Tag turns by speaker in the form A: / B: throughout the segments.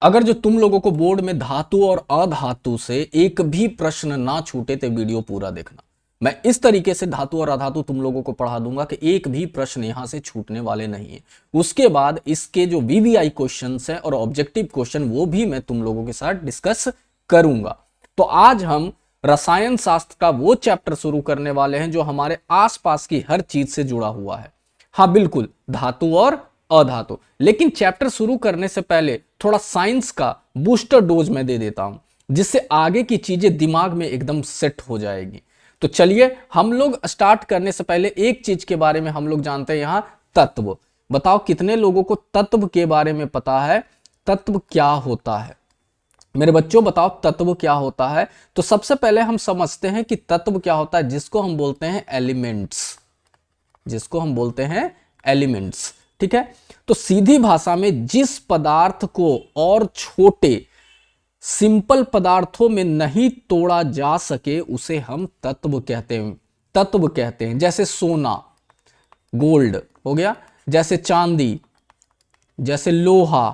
A: अगर जो तुम लोगों को बोर्ड में धातु और अधातु से एक भी प्रश्न ना छूटे तो वीडियो पूरा देखना। मैं इस तरीके से धातु और अधातु तुम लोगों को पढ़ा दूंगा कि एक भी प्रश्न यहां से छूटने वाले नहीं है। उसके बाद इसके जो वीवीआई क्वेश्चंस हैं और ऑब्जेक्टिव क्वेश्चन वो भी मैं तुम लोगों के साथ डिस्कस करूंगा। तो आज हम रसायन शास्त्र का वो चैप्टर शुरू करने वाले हैं जो हमारे आसपास की हर चीज से जुड़ा हुआ है। हाँ बिल्कुल, धातु और अधातु। लेकिन चैप्टर शुरू करने से पहले थोड़ा साइंस का बूस्टर डोज मैं दे देता हूं, जिससे आगे की चीजें दिमाग में एकदम सेट हो जाएगी। तो चलिए हम लोग स्टार्ट करने से पहले एक चीज के बारे में हम लोग जानते हैं, यहां तत्व। बताओ कितने लोगों को तत्व के बारे में पता है? तत्व क्या होता है मेरे बच्चों, बताओ तत्व क्या होता है? तो सबसे पहले हम समझते हैं कि तत्व क्या होता है, जिसको हम बोलते हैं एलिमेंट्स। जिसको हम बोलते हैं एलिमेंट्स, ठीक है। तो सीधी भाषा में जिस पदार्थ को और छोटे सिंपल पदार्थों में नहीं तोड़ा जा सके उसे हम तत्व कहते हैं। तत्व कहते हैं जैसे सोना, गोल्ड हो गया, जैसे चांदी, जैसे लोहा,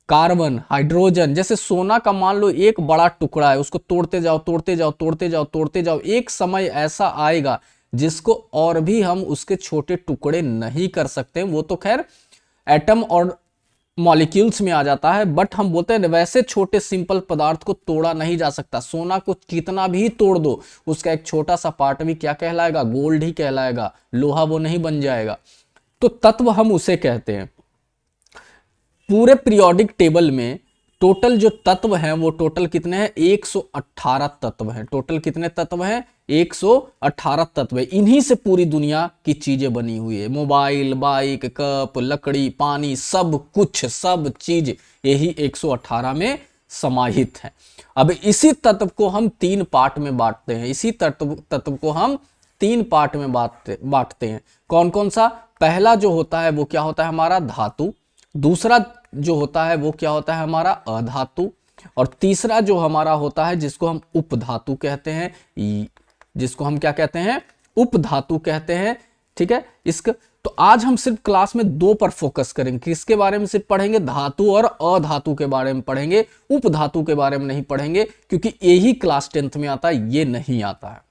A: कार्बन, हाइड्रोजन। जैसे सोना का मान लो एक बड़ा टुकड़ा है, उसको तोड़ते जाओ तोड़ते जाओ तोड़ते जाओ तोड़ते जाओ, एक समय ऐसा आएगा जिसको और भी हम उसके छोटे टुकड़े नहीं कर सकते। वो तो खैर एटम और मॉलिक्यूल्स में आ जाता है, बट हम बोलते हैं वैसे छोटे सिंपल पदार्थ को तोड़ा नहीं जा सकता। सोना को कितना भी तोड़ दो, उसका एक छोटा सा पार्ट भी क्या कहलाएगा? गोल्ड ही कहलाएगा, लोहा वो नहीं बन जाएगा। तो तत्व हम उसे कहते हैं। पूरे पीरियोडिक टेबल में टोटल जो तत्व हैं वो टोटल कितने हैं? 118 तत्व हैं। टोटल कितने तत्व हैं? 118 तत्व है। इन्हीं से पूरी दुनिया की चीजें बनी हुई है। मोबाइल, बाइक, कप, लकड़ी, पानी, सब कुछ, सब चीज यही 118 में समाहित है। अब इसी तत्व को हम तीन पार्ट में बांटते हैं। इसी तत्व को हम तीन पार्ट में बांटते हैं। कौन कौन सा? पहला जो होता है वो क्या होता है? हमारा धातु। दूसरा जो होता है वो क्या होता है? हमारा अधातु। और तीसरा जो हमारा होता है जिसको हम उपधातु कहते हैं, जिसको हम क्या कहते हैं? उपधातु कहते हैं, ठीक है। इसका तो आज हम सिर्फ क्लास में दो पर फोकस करेंगे। किसके बारे में सिर्फ पढ़ेंगे? धातु और अधातु के बारे में पढ़ेंगे, उपधातु के बारे में नहीं पढ़ेंगे, क्योंकि यही क्लास 10th में आता है, ये नहीं आता है,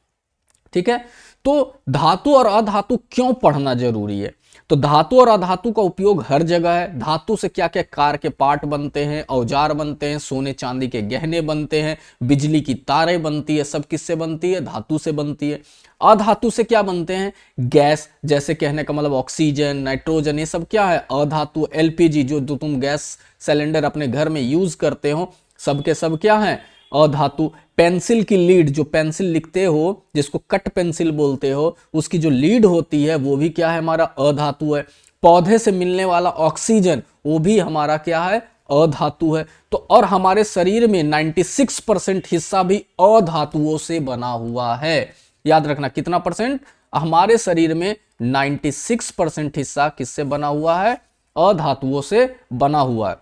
A: ठीक है। तो धातु और अधातु क्यों पढ़ना जरूरी है? तो धातु और अधातु का उपयोग हर जगह है। धातु से क्या क्या कार के पार्ट बनते हैं, औजार बनते हैं, सोने चांदी के गहने बनते हैं, बिजली की तारें बनती है, सब किससे बनती है? धातु से बनती है। अधातु से क्या बनते हैं? गैस, जैसे कहने का मतलब ऑक्सीजन, नाइट्रोजन, ये सब क्या है? अधातु। एलपीजी जो तुम गैस सिलेंडर अपने घर में यूज करते हो, सब के सब क्या है? अधातु। पेंसिल की लीड, जो पेंसिल लिखते हो जिसको कट पेंसिल बोलते हो, उसकी जो लीड होती है वो भी क्या है? हमारा अधातु है। पौधे से मिलने वाला ऑक्सीजन वो भी हमारा क्या है? अधातु है। तो और हमारे शरीर में 96% हिस्सा भी अधातुओं से बना हुआ है। याद रखना, कितना परसेंट? हमारे शरीर में 96% हिस्सा किससे बना हुआ है? अधातुओं से बना हुआ है।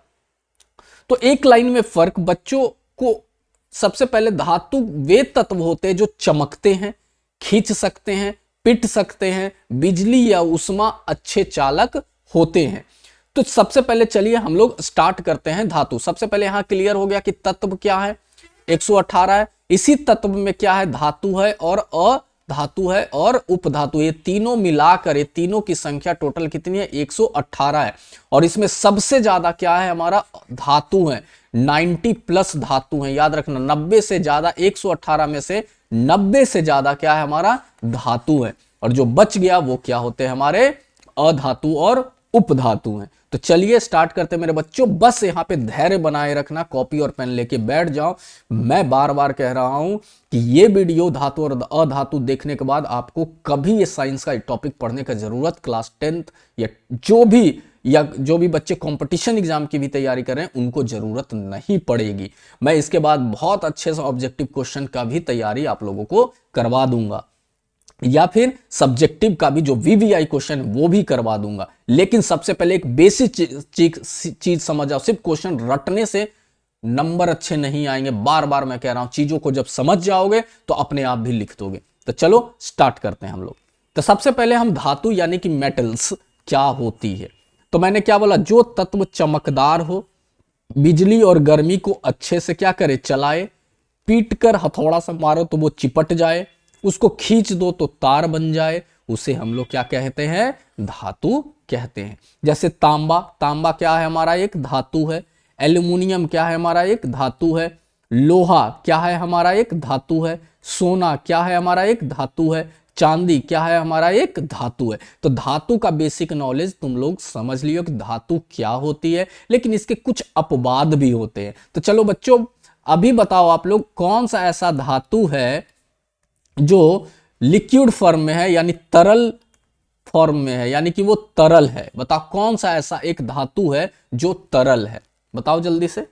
A: तो एक लाइन में फर्क बच्चों को, सबसे पहले धातु वे तत्व होते हैं जो चमकते हैं, खींच सकते हैं, पिट सकते हैं, बिजली या उष्मा अच्छे चालक होते हैं। तो सबसे पहले चलिए हम लोग स्टार्ट करते हैं धातु। सबसे पहले यहां क्लियर हो गया कि तत्व क्या है? 118 है। इसी तत्व में क्या है? धातु है और अधातु है और उपधातु। ये तीनों मिलाकर, ये तीनों की संख्या टोटल कितनी है? 118 है। और इसमें सबसे ज्यादा क्या है? हमारा धातु है। 90+ धातु है। याद रखना, 90 से ज्यादा, 118 में से 90 से ज्यादा क्या है? हमारा धातु है। और जो बच गया वो क्या होते हैं? हमारे अधातु और उपधातु हैं। तो चलिए स्टार्ट करते हैं मेरे बच्चों। बस यहां पे धैर्य बनाए रखना, कॉपी और पेन लेके बैठ जाओ। मैं बार बार कह रहा हूं कि ये वीडियो धातु और अधातु देखने के बाद आपको कभी ये साइंस का टॉपिक पढ़ने का जरूरत, क्लास 10th या जो भी बच्चे कंपटीशन एग्जाम की भी तैयारी कर रहे हैं उनको जरूरत नहीं पड़ेगी। मैं इसके बाद बहुत अच्छे से ऑब्जेक्टिव क्वेश्चन का भी तैयारी आप लोगों को करवा दूंगा, या फिर सब्जेक्टिव का भी जो वीवीआई क्वेश्चन वो भी करवा दूंगा। लेकिन सबसे पहले एक बेसिक चीज समझ आओ। सिर्फ क्वेश्चन रटने से नंबर अच्छे नहीं आएंगे। बार बार मैं कह रहा हूं, चीजों को जब समझ जाओगे तो अपने आप भी लिख दोगे। तो चलो स्टार्ट करते हैं हम लोग। तो सबसे पहले हम धातु यानी कि मेटल्स क्या होती है। तो मैंने क्या बोला, जो तत्व चमकदार हो, बिजली और गर्मी को अच्छे से क्या करे, चलाए, पीट कर हथौड़ा से मारो तो वो चिपट जाए, उसको खींच दो तो तार बन जाए, उसे हम लोग क्या कहते हैं, धातु कहते हैं। जैसे तांबा, तांबा क्या है हमारा, एक धातु है। एल्युमिनियम क्या है हमारा, एक धातु है। लोहा क्या है हमारा, एक धातु है। सोना क्या है हमारा, एक धातु है। चांदी क्या है हमारा, एक धातु है। तो धातु का बेसिक नॉलेज तुम लोग समझ लियो कि धातु क्या होती है, लेकिन इसके कुछ अपवाद भी होते हैं। तो चलो बच्चों, अभी बताओ आप लोग, कौन सा ऐसा धातु है जो लिक्विड फॉर्म में है, यानी तरल फॉर्म में है, यानी कि वो तरल है। बताओ कौन सा ऐसा एक धातु है जो तरल है, बताओ जल्दी से।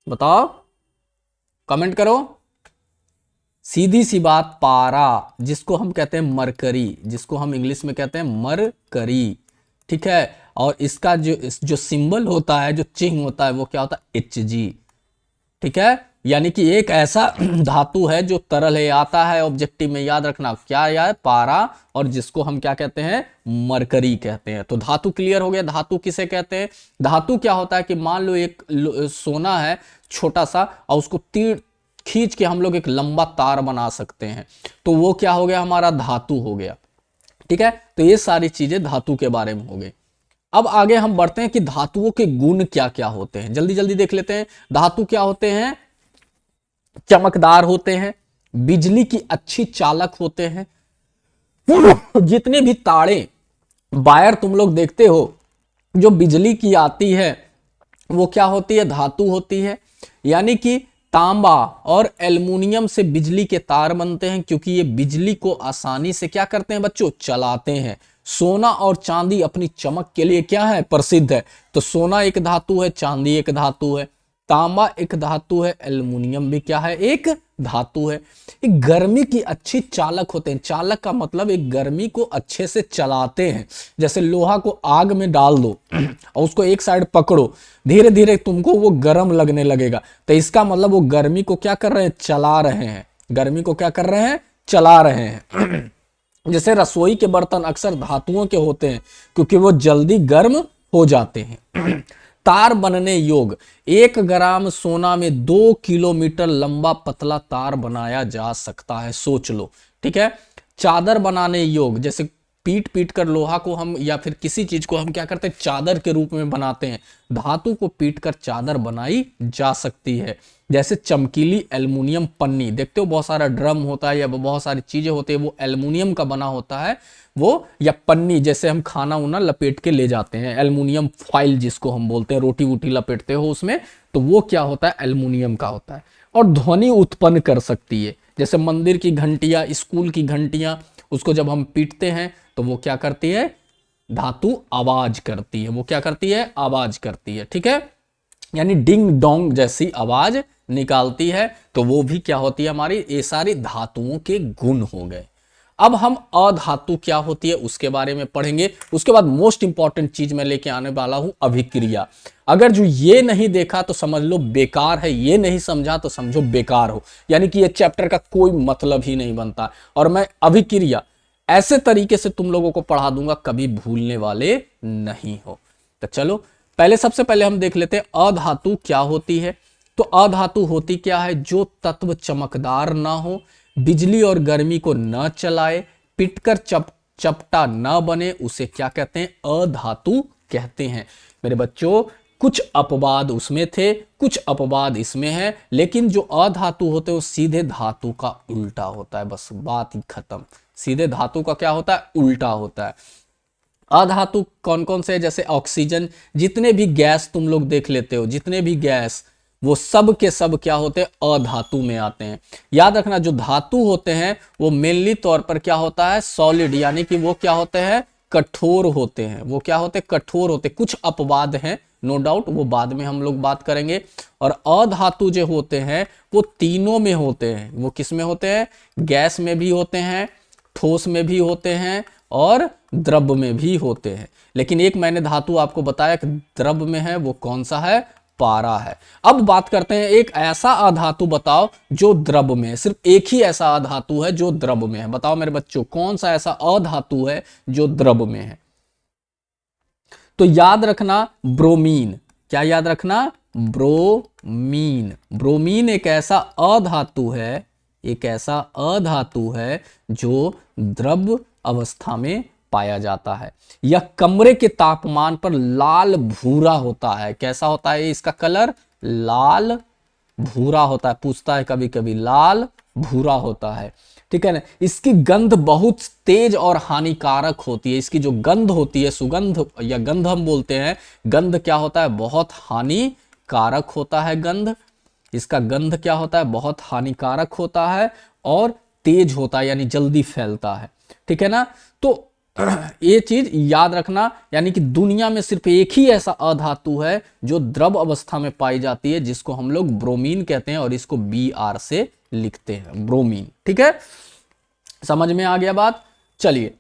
A: बताओ, कमेंट करो। सीधी सी बात, पारा, जिसको हम कहते हैं मरकरी, जिसको हम इंग्लिश में कहते हैं मरकरी, ठीक है। और इसका जो सिंबल होता है, जो चिन्ह होता है, वो क्या होता है, Hg, ठीक है। यानी कि एक ऐसा धातु है जो तरल है, आता है ऑब्जेक्टिव में, याद रखना क्या यार, पारा, और जिसको हम क्या कहते हैं, मरकरी कहते हैं। तो धातु क्लियर हो गया। धातु किसे कहते हैं, धातु क्या होता है कि मान लो एक सोना है छोटा सा, और उसको तीर खींच के हम लोग एक लंबा तार बना सकते हैं, तो वो क्या हो गया, हमारा धातु हो गया, ठीक है। तो ये सारी चीजें धातु के बारे में हो गई। अब आगे हम बढ़ते हैं कि धातुओं के गुण क्या क्या होते हैं, जल्दी जल्दी देख लेते हैं। धातु क्या होते हैं, चमकदार होते हैं, बिजली की अच्छी चालक होते हैं। जितने भी तारे, वायर तुम लोग देखते हो जो बिजली की आती है, वो क्या होती है, धातु होती है। यानी कि तांबा और एल्युमिनियम से बिजली के तार बनते हैं, क्योंकि ये बिजली को आसानी से क्या करते हैं बच्चों, चलाते हैं। सोना और चांदी अपनी चमक के लिए क्या है, प्रसिद्ध है। तो सोना एक धातु है, चांदी एक धातु है, तांबा एक धातु है, एल्युमिनियम भी क्या है, एक धातु है। एक गर्मी की अच्छी चालक होते हैं। चालक का मतलब एक गर्मी को अच्छे से चलाते हैं। जैसे लोहा को आग में डाल दो और उसको एक साइड पकड़ो, धीरे धीरे तुमको वो गर्म लगने लगेगा, तो इसका मतलब वो गर्मी को क्या कर रहे हैं, चला रहे हैं। गर्मी को क्या कर रहे हैं, चला रहे हैं। जैसे रसोई के बर्तन अक्सर धातुओं के होते हैं, क्योंकि वो जल्दी गर्म हो जाते हैं। तार बनने योग, 1 ग्राम सोना में 2 किलोमीटर लंबा पतला तार बनाया जा सकता है, सोच लो, ठीक है। चादर बनाने योग, जैसे पीट पीट कर लोहा को हम या फिर किसी चीज को हम क्या करते हैं, चादर के रूप में बनाते हैं। धातु को पीट कर चादर बनाई जा सकती है। जैसे चमकीली एल्युमिनियम पन्नी, देखते हो बहुत सारा ड्रम होता है या बहुत सारी चीजें होती है, वो एल्युमिनियम का बना होता है वो, या पन्नी, जैसे हम खाना उना लपेट के ले जाते हैं, एल्युमिनियम फॉइल जिसको हम बोलते हैं, रोटी वोटी लपेटते हो उसमें, तो वो क्या होता है, एल्युमिनियम का होता है। और ध्वनि उत्पन्न कर सकती है, जैसे मंदिर की घंटियां, स्कूल की घंटियां, उसको जब हम पीटते हैं तो वो क्या करती है, धातु आवाज करती है। वो क्या करती है, आवाज करती है, ठीक है। यानी डिंग डोंग जैसी आवाज निकालती है। तो वो भी क्या होती है हमारी, ये सारी धातुओं के गुण हो गए। अब हम अधातु क्या होती है उसके बारे में पढ़ेंगे। उसके बाद मोस्ट इंपॉर्टेंट चीज मैं लेके आने वाला हूं, अभिक्रिया। अगर जो ये नहीं देखा तो समझ लो बेकार है, ये नहीं समझा तो समझो बेकार हो, यानी कि ये चैप्टर का कोई मतलब ही नहीं बनता। और मैं अभिक्रिया ऐसे तरीके से तुम लोगों को पढ़ा दूंगा, कभी भूलने वाले नहीं हो। तो चलो सबसे पहले हम देख लेते हैं अधातु क्या होती है। तो अधातु होती क्या है, जो तत्व चमकदार ना हो, बिजली और गर्मी को न चलाए, पिटकर चपटा न बने, उसे क्या कहते हैं, अधातु कहते हैं। मेरे बच्चों कुछ अपवाद उसमें थे, कुछ अपवाद इसमें है, लेकिन जो अधातु होते हैं वो सीधे धातु का उल्टा होता है, बस बात ही खत्म। सीधे धातु का क्या होता है, उल्टा होता है। अधातु कौन कौन से है, जैसे ऑक्सीजन, जितने भी गैस तुम लोग देख लेते हो, जितने भी गैस, वो सब के सब क्या होते हैं, अधातु में आते हैं। याद रखना जो धातु होते हैं वो मेनली तौर पर क्या होता है, सॉलिड, यानी कि वो क्या होते हैं, कठोर होते हैं। वो क्या होते हैं, कठोर होते हैं। कुछ अपवाद हैं नो डाउट, वो बाद में हम लोग बात करेंगे। और अधातु जो होते हैं वो तीनों में होते हैं। वो किस में होते हैं, गैस में भी होते हैं, ठोस में भी होते हैं, और द्रव में भी होते हैं। लेकिन एक मैंने धातु आपको बताया कि द्रव में है, वो कौन सा है, पारा है। अब बात करते हैं एक ऐसा अधातु बताओ जो द्रव में है। सिर्फ एक ही ऐसा अधातु है जो द्रव में है। बताओ मेरे बच्चों, कौन सा ऐसा अधातु है जो द्रव में है? तो याद रखना ब्रोमीन। क्या याद रखना? ब्रोमीन। ब्रोमीन एक ऐसा अधातु है, एक ऐसा अधातु है जो द्रव अवस्था में पाया जाता है। यह कमरे के तापमान पर लाल भूरा होता है। कैसा होता है इसका कलर? लाल भूरा होता है। पूछता है कभी कभी, लाल भूरा होता है, ठीक है ना। इसकी गंध बहुत तेज और हानिकारक होती है। इसकी जो गंध होती है, सुगंध या गंध हम बोलते हैं, गंध क्या होता है? बहुत हानिकारक होता है गंध। इसका गंध क्या होता है? बहुत हानिकारक होता है और तेज होता है, यानी जल्दी फैलता है, ठीक है ना। तो ये चीज याद रखना, यानी कि दुनिया में सिर्फ एक ही ऐसा अधातु है जो द्रव अवस्था में पाई जाती है, जिसको हम लोग ब्रोमीन कहते हैं और इसको Br से लिखते हैं, ब्रोमीन, ठीक है। समझ में आ गया बात? चलिए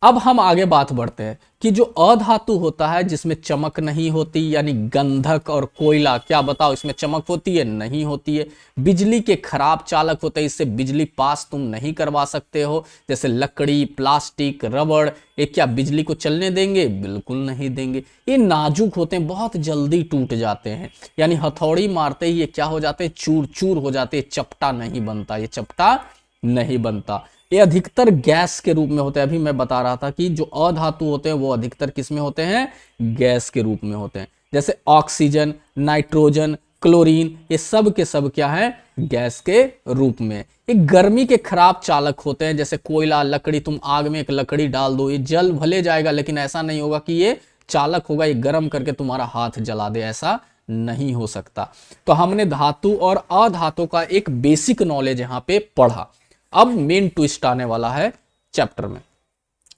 A: अब हम आगे बात बढ़ते हैं कि जो अधातु होता है जिसमें चमक नहीं होती, यानी गंधक और कोयला, क्या बताओ इसमें चमक होती है? नहीं होती है। बिजली के खराब चालक होते हैं, इससे बिजली पास तुम नहीं करवा सकते हो। जैसे लकड़ी, प्लास्टिक, रबड़, ये क्या बिजली को चलने देंगे? बिल्कुल नहीं देंगे। ये नाजुक होते हैं, बहुत जल्दी टूट जाते हैं, यानी हथौड़ी मारते ही ये क्या हो जाते हैं? चूर चूर हो जाते हैं, चपटा नहीं बनता, ये चपटा नहीं बनता। ये अधिकतर गैस के रूप में होते हैं। अभी मैं बता रहा था कि जो अधातु होते हैं वो अधिकतर किस में होते हैं? गैस के रूप में होते हैं। जैसे ऑक्सीजन, नाइट्रोजन, क्लोरीन, ये सब के सब क्या है? गैस के रूप में। ये गर्मी के खराब चालक होते हैं। जैसे कोयला, लकड़ी, तुम आग में एक लकड़ी डाल दो, ये जल भले जाएगा, लेकिन ऐसा नहीं होगा कि ये चालक होगा, ये गर्म करके तुम्हारा हाथ जला दे, ऐसा नहीं हो सकता। तो हमने धातु और अधातु का एक बेसिक नॉलेज यहां पे पढ़ा। अब मेन ट्विस्ट आने वाला है चैप्टर में।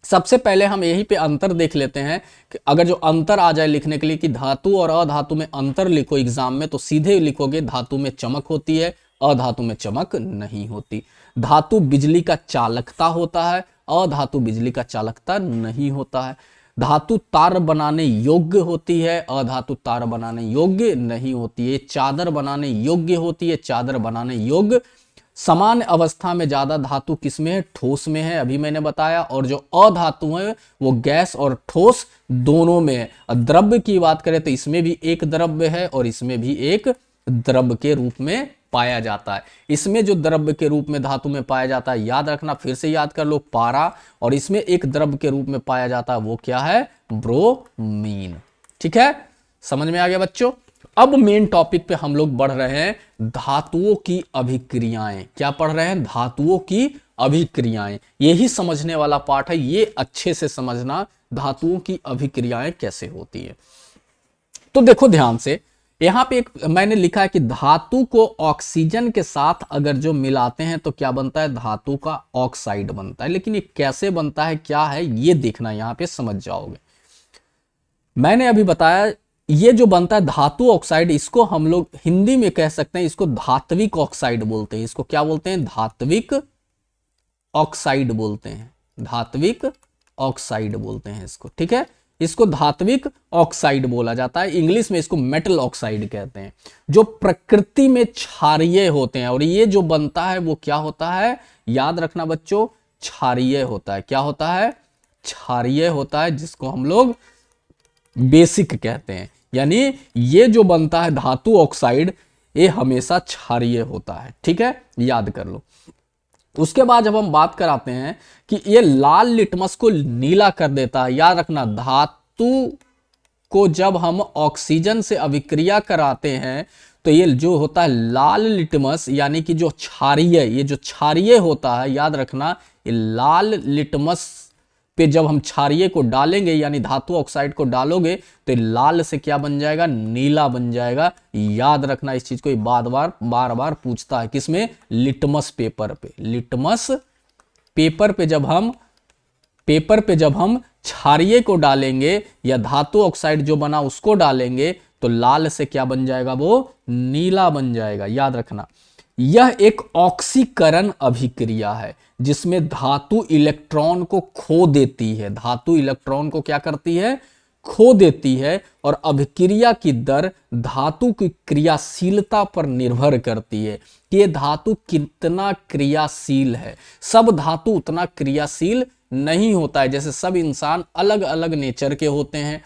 A: सबसे पहले हम यहीं पे अंतर देख लेते हैं कि अगर जो अंतर आ जाए लिखने के लिए कि धातु और अधातु में अंतर लिखो एग्जाम में, तो सीधे लिखोगे धातु में चमक होती है, अधातु में चमक नहीं होती। धातु बिजली का चालकता होता है, अधातु बिजली का चालकता नहीं होता है। धातु तार बनाने योग्य होती है, अधातु तार बनाने योग्य नहीं होती है। चादर बनाने योग्य होती है, चादर बनाने योग्य। समान अवस्था में ज्यादा धातु किसमें है? ठोस में है, अभी मैंने बताया। और जो अधातु है वो गैस और ठोस दोनों में है। द्रव्य की बात करें तो इसमें भी एक द्रव्य है और इसमें भी एक द्रव्य के रूप में पाया जाता है। इसमें जो द्रव्य के रूप में धातु में पाया जाता है, याद रखना, फिर से याद कर लो, पारा। और इसमें एक द्रव्य के रूप में पाया जाता है, वो क्या है? ब्रोमीन, ठीक है। समझ में आ गया बच्चों? अब मेन टॉपिक पे हम लोग बढ़ रहे हैं, धातुओं की अभिक्रियाएं। क्या पढ़ रहे हैं? धातुओं की अभिक्रियाएं। यही समझने वाला पार्ट है, ये अच्छे से समझना धातुओं की अभिक्रियाएं कैसे होती है। तो देखो ध्यान से, यहां पे एक मैंने लिखा है कि धातु को ऑक्सीजन के साथ अगर जो मिलाते हैं तो क्या बनता है? धातु का ऑक्साइड बनता है। लेकिन ये कैसे बनता है, क्या है, ये देखना, यहां पे समझ जाओगे। मैंने अभी बताया ये जो बनता है धातु ऑक्साइड, इसको हम लोग हिंदी में कह सकते हैं, इसको धात्विक ऑक्साइड बोलते हैं। इसको क्या बोलते हैं? धात्विक ऑक्साइड बोलते हैं, धात्विक ऑक्साइड बोलते हैं इसको, ठीक है। इसको धात्विक ऑक्साइड बोला जाता है, इंग्लिश में इसको मेटल ऑक्साइड कहते हैं। जो प्रकृति में क्षारीय होते हैं, और ये जो बनता है वो क्या होता है? याद रखना बच्चों, क्षारीय होता है। क्या होता है? क्षारीय होता है, जिसको हम लोग बेसिक कहते हैं। यानी ये जो बनता है धातु ऑक्साइड, ये हमेशा क्षारीय होता है, ठीक है, याद कर लो। उसके बाद जब हम बात कराते हैं कि ये लाल लिटमस को नीला कर देता है, याद रखना, धातु को जब हम ऑक्सीजन से अभिक्रिया कराते हैं तो ये जो होता है लाल लिटमस, यानी कि जो क्षारीय, ये जो क्षारीय होता है, याद रखना, ये लाल लिटमस पे जब हम क्षारीय को डालेंगे, यानी धातु ऑक्साइड को डालोगे, तो लाल से क्या बन जाएगा? नीला बन जाएगा। याद रखना इस चीज को, बार बार पूछता है, किसमें? लिटमस पेपर पे। लिटमस पेपर पे जब हम क्षारीय को डालेंगे या धातु ऑक्साइड जो बना उसको डालेंगे, तो लाल से क्या बन जाएगा? वो नीला बन जाएगा। याद रखना, यह एक ऑक्सीकरण अभिक्रिया है जिसमें धातु इलेक्ट्रॉन को खो देती है। धातु इलेक्ट्रॉन को क्या करती है? खो देती है, और अभिक्रिया की दर धातु की क्रियाशीलता पर निर्भर करती है कि ये धातु कितना क्रियाशील है। सब धातु उतना क्रियाशील नहीं होता है, जैसे सब इंसान अलग अलग नेचर के होते हैं,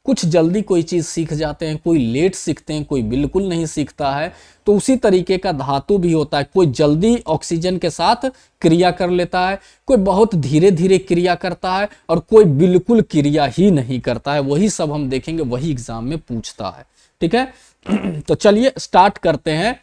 A: कुछ जल्दी कोई चीज सीख जाते हैं, कोई लेट सीखते हैं, कोई बिल्कुल नहीं सीखता है। तो उसी तरीके का धातु भी होता है, कोई जल्दी ऑक्सीजन के साथ क्रिया कर लेता है, कोई बहुत धीरे धीरे क्रिया करता है, और कोई बिल्कुल क्रिया ही नहीं करता है। वही सब हम देखेंगे, वही एग्जाम में पूछता है। ठीक है, तो चलिए स्टार्ट करते हैं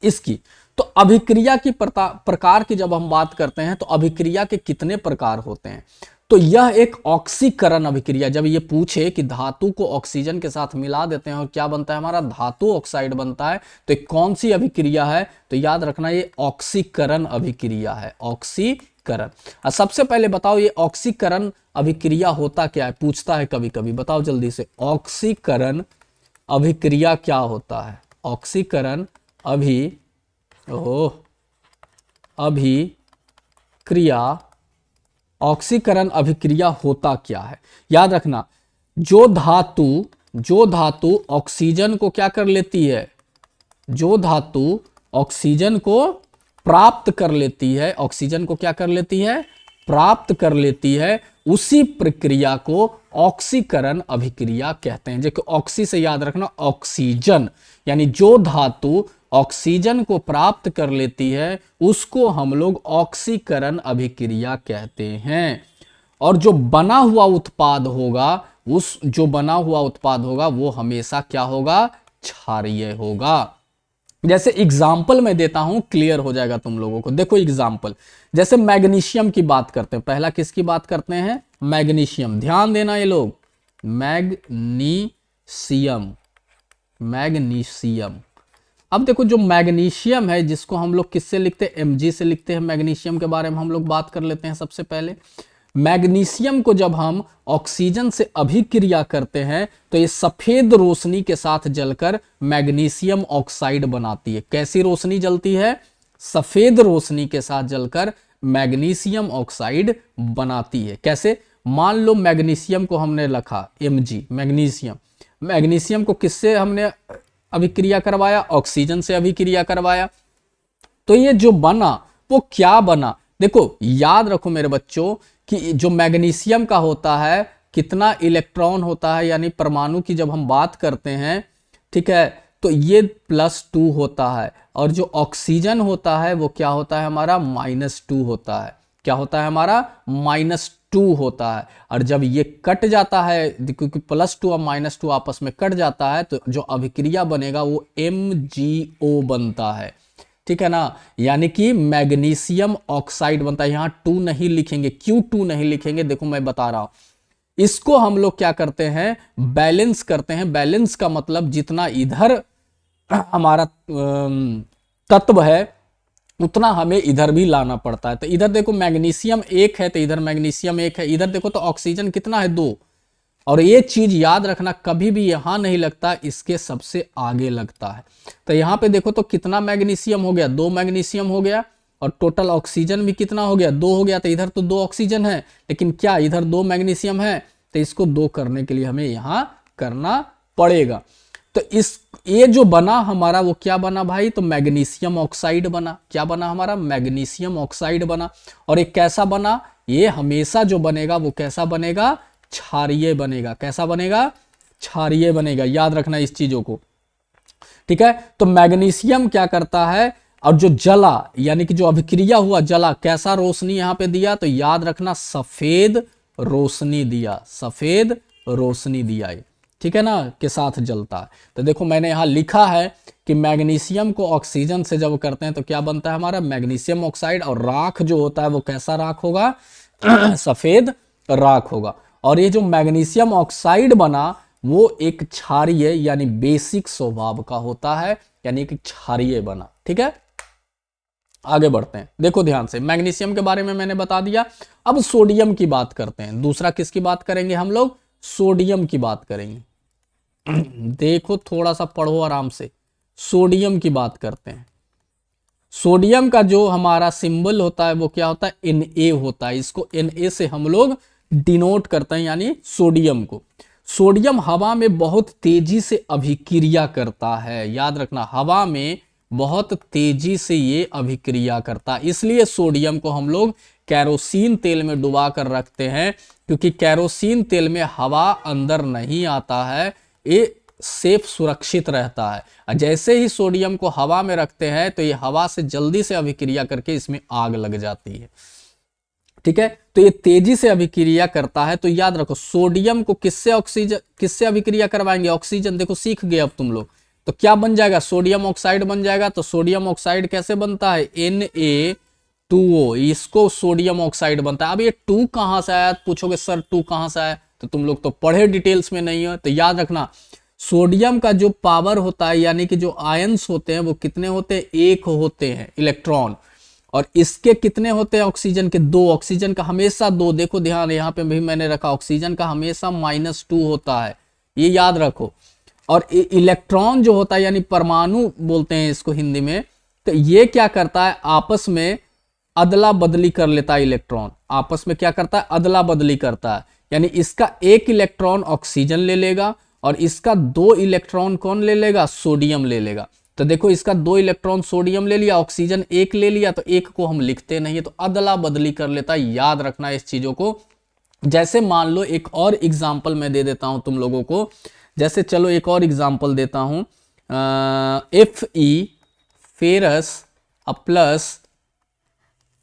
A: इसकी। तो अभिक्रिया की प्रकार की जब हम बात करते हैं तो अभिक्रिया के कितने प्रकार होते हैं। तो यह एक ऑक्सीकरण अभिक्रिया, जब ये पूछे कि धातु को ऑक्सीजन के साथ मिला देते हैं और क्या बनता है हमारा, धातु ऑक्साइड बनता है, तो कौन सी अभिक्रिया है, तो याद रखना ये ऑक्सीकरण अभिक्रिया है, ऑक्सीकरण। सबसे पहले बताओ ये ऑक्सीकरण अभिक्रिया होता क्या है, पूछता है कभी कभी, बताओ जल्दी से, ऑक्सीकरण अभिक्रिया क्या होता है। ऑक्सीकरण अभिक्रिया, ऑक्सीकरण अभिक्रिया होता क्या है। याद रखना, जो धातु ऑक्सीजन को क्या कर लेती है, जो धातु ऑक्सीजन को प्राप्त कर लेती है, ऑक्सीजन को क्या कर लेती है, प्राप्त कर लेती है, उसी प्रक्रिया को ऑक्सीकरण अभिक्रिया कहते हैं। देखो ऑक्सी से याद रखना ऑक्सीजन, यानी जो धातु ऑक्सीजन को प्राप्त कर लेती है उसको हम लोग ऑक्सीकरण अभिक्रिया कहते हैं। और जो बना हुआ उत्पाद होगा वो हमेशा क्या होगा, क्षारीय होगा। जैसे एग्जाम्पल मैं देता हूं, क्लियर हो जाएगा तुम लोगों को। देखो एग्जाम्पल, जैसे मैग्नीशियम की बात करते हैं, पहला किसकी बात करते हैं, मैग्नीशियम। ध्यान देना ये लोग, मैग्नीशियम। अब देखो जो मैग्नीशियम है, जिसको हम लोग किससे लिखते हैं, Mg से लिखते हैं। मैग्नीशियम के बारे में हम लोग बात कर लेते हैं। सबसे पहले मैग्नीशियम को जब हम ऑक्सीजन से अभिक्रिया करते हैं तो ये सफेद रोशनी के साथ जलकर मैग्नीशियम ऑक्साइड बनाती है। कैसी रोशनी जलती है, सफेद रोशनी के साथ जलकर मैग्नीशियम ऑक्साइड बनाती है। कैसे, मान लो मैग्नीशियम को हमने रखा Mg, मैग्नीशियम को किससे हमने अभिक्रिया करवाया, ऑक्सीजन से अभिक्रिया करवाया, तो ये जो बना वो क्या बना। देखो याद रखो मेरे बच्चों कि जो मैग्नीशियम का होता है, कितना इलेक्ट्रॉन होता है, यानी परमाणु की जब हम बात करते हैं, ठीक है, तो ये +2 होता है, और जो ऑक्सीजन होता है वो क्या होता है हमारा, -2 होता है। क्या होता है हमारा, -2 होता है। और जब ये कट जाता है, क्योंकि +2 और -2 आपस में कट जाता है, तो जो अभिक्रिया बनेगा वो MgO बनता है। ठीक है ना, यानी कि मैग्नीशियम ऑक्साइड बनता है। यहां 2 नहीं लिखेंगे, क्यों 2 नहीं लिखेंगे, देखो मैं बता रहा हूं। इसको हम लोग क्या करते हैं, बैलेंस करते हैं। बैलेंस का मतलब जितना इधर हमारा तत्व है उतना हमें इधर भी लाना पड़ता है। तो इधर देखो मैग्नीशियम 1 है, तो इधर मैग्नीशियम 1 है, इधर देखो तो ऑक्सीजन कितना है, 2। और ये चीज याद रखना, कभी भी यहां नहीं लगता, इसके सबसे आगे लगता है। तो यहां पे देखो तो कितना मैग्नीशियम हो गया, 2 मैग्नीशियम हो गया, और टोटल ऑक्सीजन भी कितना हो गया, 2 हो गया। तो इधर तो 2 ऑक्सीजन है, लेकिन क्या इधर 2 मैग्नीशियम है, तो इसको 2 करने के लिए हमें यहां करना पड़ेगा। तो ये जो बना हमारा वो क्या बना भाई, तो मैग्नीशियम ऑक्साइड बना। क्या बना हमारा, मैग्नीशियम ऑक्साइड बना। और ये कैसा बना, ये हमेशा जो बनेगा वो कैसा बनेगा, क्षारीय बनेगा। कैसा बनेगा, क्षारीय बनेगा। याद रखना इस चीजों को, ठीक है। तो मैग्नीशियम क्या करता है, और जो जला, यानी कि जो अभिक्रिया हुआ जला, कैसा रोशनी यहां पे दिया, तो याद रखना सफेद रोशनी दिया, सफेद रोशनी दिया, ठीक है ना, के साथ जलता है। तो देखो मैंने यहां लिखा है कि मैग्नीशियम को ऑक्सीजन से जब करते हैं तो क्या बनता है हमारा, मैग्नीशियम ऑक्साइड। और राख जो होता है वो कैसा राख होगा, सफेद राख होगा। और ये जो मैग्नीशियम ऑक्साइड बना वो एक क्षारीय यानी बेसिक स्वभाव का होता है, यानी कि क्षारीय बना। ठीक है, आगे बढ़ते हैं। देखो ध्यान से, मैग्नीशियम के बारे में मैंने बता दिया। अब सोडियम की बात करते हैं। दूसरा किसकी बात करेंगे हम लोग, सोडियम की बात करेंगे। देखो थोड़ा सा पढ़ो आराम से, सोडियम की बात करते हैं। सोडियम का जो हमारा सिंबल होता है वो क्या होता है, Na होता है। इसको Na से हम लोग डिनोट करते हैं, यानी सोडियम को। सोडियम हवा में बहुत तेजी से अभिक्रिया करता है, याद रखना, हवा में बहुत तेजी से ये अभिक्रिया करता है। इसलिए सोडियम को हम लोग कैरोसिन तेल में डुबा कर रखते हैं, क्योंकि कैरोसिन तेल में हवा अंदर नहीं आता है, ये सेफ सुरक्षित रहता है। जैसे ही सोडियम को हवा में रखते हैं तो ये हवा से जल्दी से अभिक्रिया करके इसमें आग लग जाती है। ठीक है, तो ये तेजी से अभिक्रिया करता है। तो याद रखो, सोडियम को किससे अभिक्रिया करवाएंगे? ऑक्सीजन। देखो सीख गए अब तुम लोग। तो क्या बन जाएगा? सोडियम ऑक्साइड बन जाएगा। तो सोडियम ऑक्साइड कैसे बनता है? Na2O, इसको सोडियम ऑक्साइड बनता है। अब ये 2 कहां से आया? पूछोगे सर 2 कहां से आया? तो तुम लोग तो पढ़े डिटेल्स में नहीं हो। तो याद रखना, सोडियम का जो पावर होता है, यानी कि जो आयंस होते हैं, वो कितने होते हैं? 1 होते हैं इलेक्ट्रॉन। और इसके कितने होते हैं? ऑक्सीजन के 2। ऑक्सीजन का हमेशा 2। देखो ध्यान, यहां पे भी मैंने रखा, ऑक्सीजन का हमेशा -2 होता है, ये याद रखो। और इलेक्ट्रॉन जो होता है, यानी परमाणु बोलते हैं इसको हिंदी में, तो ये क्या करता है? आपस में अदला बदली कर लेता है। इलेक्ट्रॉन आपस में क्या करता है? अदला बदली करता है। यानी इसका 1 इलेक्ट्रॉन ऑक्सीजन ले लेगा और इसका 2 इलेक्ट्रॉन कौन ले लेगा? सोडियम ले लेगा। तो देखो, इसका 2 इलेक्ट्रॉन सोडियम ले लिया, ऑक्सीजन 1 ले लिया, तो 1 को हम लिखते नहीं है, तो अदला बदली कर लेता है। याद रखना इस चीजों को। जैसे मान लो, एक और एग्जाम्पल मैं दे देता हूं तुम लोगों को। जैसे चलो एक और एग्जाम्पल देता हूं। Fe फेरस प्लस,